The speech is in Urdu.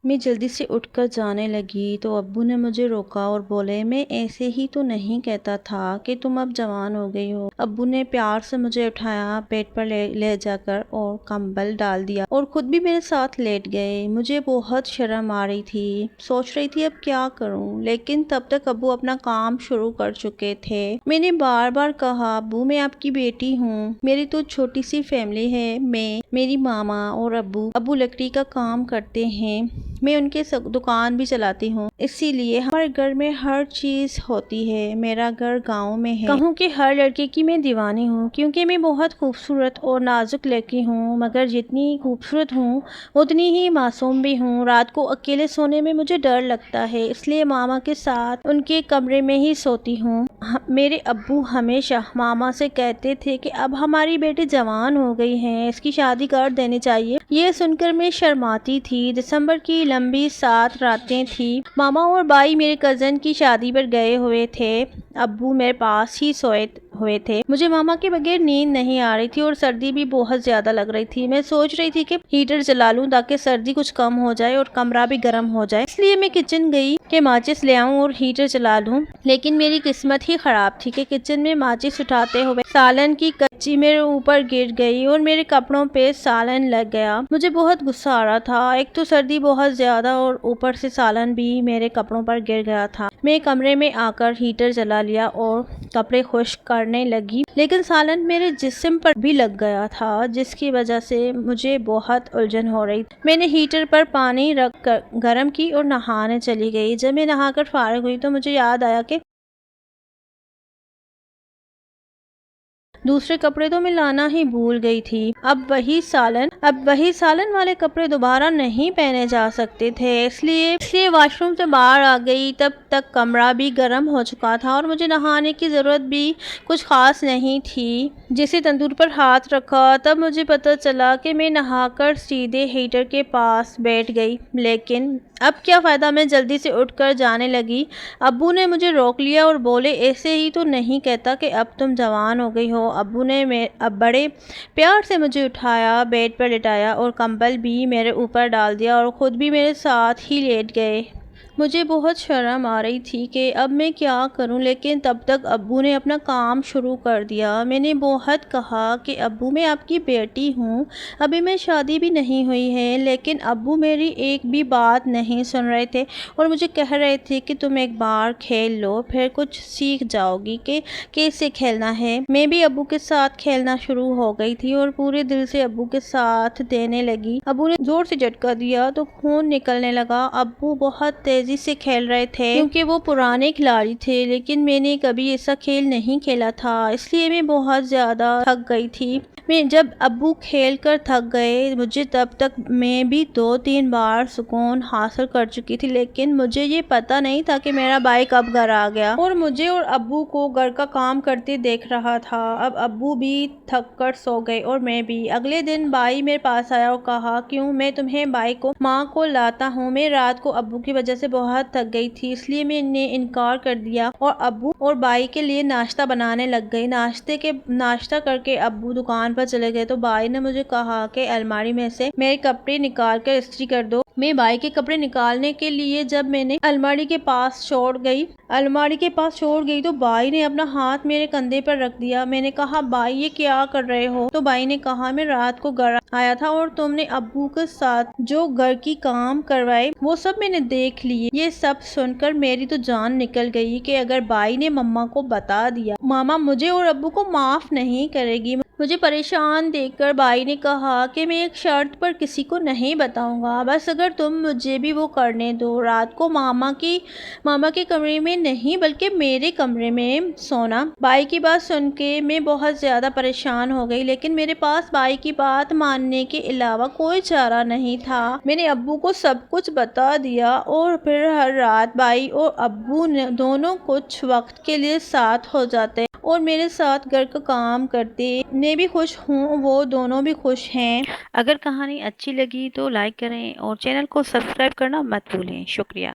میں جلدی سے اٹھ کر جانے لگی تو ابو نے مجھے روکا اور بولے، میں ایسے ہی تو نہیں کہتا تھا کہ تم اب جوان ہو گئی ہو۔ ابو نے پیار سے مجھے اٹھایا، بیڈ پر لے جا کر اور کمبل ڈال دیا اور خود بھی میرے ساتھ لیٹ گئے۔ مجھے بہت شرم آ رہی تھی، سوچ رہی تھی اب کیا کروں، لیکن تب تک ابو اپنا کام شروع کر چکے تھے۔ میں نے بار بار کہا، ابو میں آپ کی بیٹی ہوں، میری تو چھوٹی سی فیملی ہے، میری ماما اور ابو لکڑی کا کام کرتے ہیں، میں ان کے دکان بھی چلاتی ہوں، اسی لیے ہمارے گھر میں ہر چیز ہوتی ہے۔ میرا گھر گاؤں میں ہے، کہوں کہ ہر لڑکے کی میں دیوانی ہوں، کیونکہ میں بہت خوبصورت اور نازک لڑکی ہوں، مگر جتنی خوبصورت ہوں اتنی ہی معصوم بھی ہوں۔ رات کو اکیلے سونے میں مجھے ڈر لگتا ہے، اس لیے ماما کے ساتھ ان کے کمرے میں ہی سوتی ہوں۔ میرے ابو ہمیشہ ماما سے کہتے تھے کہ اب ہماری بیٹی جوان ہو گئی ہے، اس کی شادی کر دینی چاہیے۔ یہ سن کر میں شرماتی تھی۔ دسمبر کی لمبی 7 راتیں تھیں۔ ماما اور بھائی میرے کزن کی شادی پر گئے ہوئے تھے، ابو میرے پاس ہی سوئے ہوئے تھے۔ مجھے ماما کے بغیر نیند نہیں آ رہی تھی اور سردی بھی بہت زیادہ لگ رہی تھی۔ میں سوچ رہی تھی کہ ہیٹر جلا لوں تاکہ سردی کچھ کم ہو جائے اور کمرہ بھی گرم ہو جائے، اس لیے میں کچن گئی کہ ماچس لے آؤں اور ہیٹر چلا لوں، لیکن میری قسمت ہی خراب تھی کہ کچن میں ماچس اٹھاتے ہوئے سالن کی کچی میرے اوپر گر گئی اور میرے کپڑوں پہ سالن لگ گیا۔ مجھے بہت غصہ آ رہا تھا، ایک تو سردی بہت زیادہ اور اوپر سے سالن بھی میرے کپڑوں پر گر گیا تھا۔ میں کمرے میں آ کر ہیٹر جلا لیا اور کپڑے خشک کرنے لگی، لیکن سالن میرے جسم پر بھی لگ گیا تھا، جس کی وجہ سے مجھے بہت الجھن ہو رہی تھی۔ میں نے ہیٹر پر پانی رکھ کر گرم کی اور نہانے چلی گئی۔ جب میں نہا کر فارغ ہوئی تو مجھے یاد آیا کہ دوسرے کپڑے تو میں لانا ہی بھول گئی تھی۔ اب وہی سالن والے کپڑے دوبارہ نہیں پہنے جا سکتے تھے، اس لیے واش روم سے باہر آ گئی۔ تب تک کمرہ بھی گرم ہو چکا تھا اور مجھے نہانے کی ضرورت بھی کچھ خاص نہیں تھی۔ جیسے تندور پر ہاتھ رکھا تب مجھے پتہ چلا کہ میں نہا کر سیدھے ہیٹر کے پاس بیٹھ گئی، لیکن اب کیا فائدہ، میں جلدی سے اٹھ کر جانے لگی۔ ابو نے مجھے روک لیا اور بولے، ایسے ہی تو نہیں کہتا کہ اب تم جوان ہو گئی ہو۔ ابو نے بڑے پیار سے مجھے اٹھایا، بیڈ پر لٹایا اور کمبل بھی میرے اوپر ڈال دیا اور خود بھی میرے ساتھ ہی لیٹ گئے۔ مجھے بہت شرم آ رہی تھی کہ اب میں کیا کروں، لیکن تب تک ابو نے اپنا کام شروع کر دیا۔ میں نے بہت کہا کہ ابو میں آپ کی بیٹی ہوں، ابھی میں شادی بھی نہیں ہوئی ہے، لیکن ابو میری ایک بھی بات نہیں سن رہے تھے اور مجھے کہہ رہے تھے کہ تم ایک بار کھیل لو، پھر کچھ سیکھ جاؤ گی کہ کیسے کھیلنا ہے۔ میں بھی ابو کے ساتھ کھیلنا شروع ہو گئی تھی اور پورے دل سے ابو کے ساتھ دینے لگی۔ ابو نے زور سے جھٹکا دیا تو خون نکلنے لگا۔ ابو بہت تیزی سے کھیل رہے تھے کیونکہ وہ پرانے کھلاڑی تھے، لیکن میں نے کبھی ایسا کھیل نہیں کھیلا تھا، اس لیے میں بہت زیادہ تھک گئی تھی۔ جب ابو کھیل کر تھک گئے، مجھے تب تک میں بھی 2-3 بار سکون حاصل کر چکی تھی، لیکن مجھے یہ پتا نہیں تھا کہ میرا بھائی کب گھر آ گیا اور مجھے اور ابو کو گھر کا کام کرتے دیکھ رہا تھا۔ اب ابو بھی تھک کر سو گئے اور میں بھی۔ اگلے دن بھائی میرے پاس آیا اور کہا، کیوں؟ میں تمہیں ماں کو لاتا ہوں۔ میں رات کو ابو کی وجہ سے بہت تھک گئی تھی، اس لیے میں نے انکار کر دیا اور ابو اور بھائی کے لیے ناشتہ بنانے لگ گئی۔ ناشتہ کر کے ابو دکان پر چلے گئے تو بھائی نے مجھے کہا کہ الماری میں سے میرے کپڑے نکال کر استری کر دو۔ میں بھائی کے کپڑے نکالنے کے لیے جب میں نے الماری کے پاس چھوڑ گئی تو بھائی نے اپنا ہاتھ میرے کندھے پر رکھ دیا۔ میں نے کہا، بھائی یہ کیا کر رہے ہو؟ تو بھائی نے کہا، میں رات کو گھر آیا تھا اور تم نے ابو کے ساتھ جو گھر کی کام کروائے وہ سب میں نے دیکھ لیے۔ یہ سب سن کر میری تو جان نکل گئی کہ اگر بھائی نے مما کو بتا دیا، ماما مجھے اور ابو کو معاف نہیں کرے گی۔ مجھے پریشان دیکھ کر بھائی نے کہا کہ میں ایک شرط پر کسی کو نہیں بتاؤں گا، بس اگر تم مجھے بھی وہ کرنے دو، رات کو ماما کے کمرے میں نہیں بلکہ میرے کمرے میں سونا۔ بھائی کی بات سن کے میں بہت زیادہ پریشان ہو گئی، لیکن میرے پاس بھائی کی بات ماننے کے علاوہ کوئی چارہ نہیں تھا۔ میں نے ابو کو سب کچھ بتا دیا اور پھر ہر رات بھائی اور ابو دونوں کچھ وقت کے لیے ساتھ ہو جاتے اور میرے ساتھ گھر کا کام کرتے۔ میں بھی خوش ہوں، وہ دونوں بھی خوش ہیں۔ اگر کہانی اچھی لگی تو لائک کریں اور چینل کو سبسکرائب کرنا مت بھولیں۔ شکریہ۔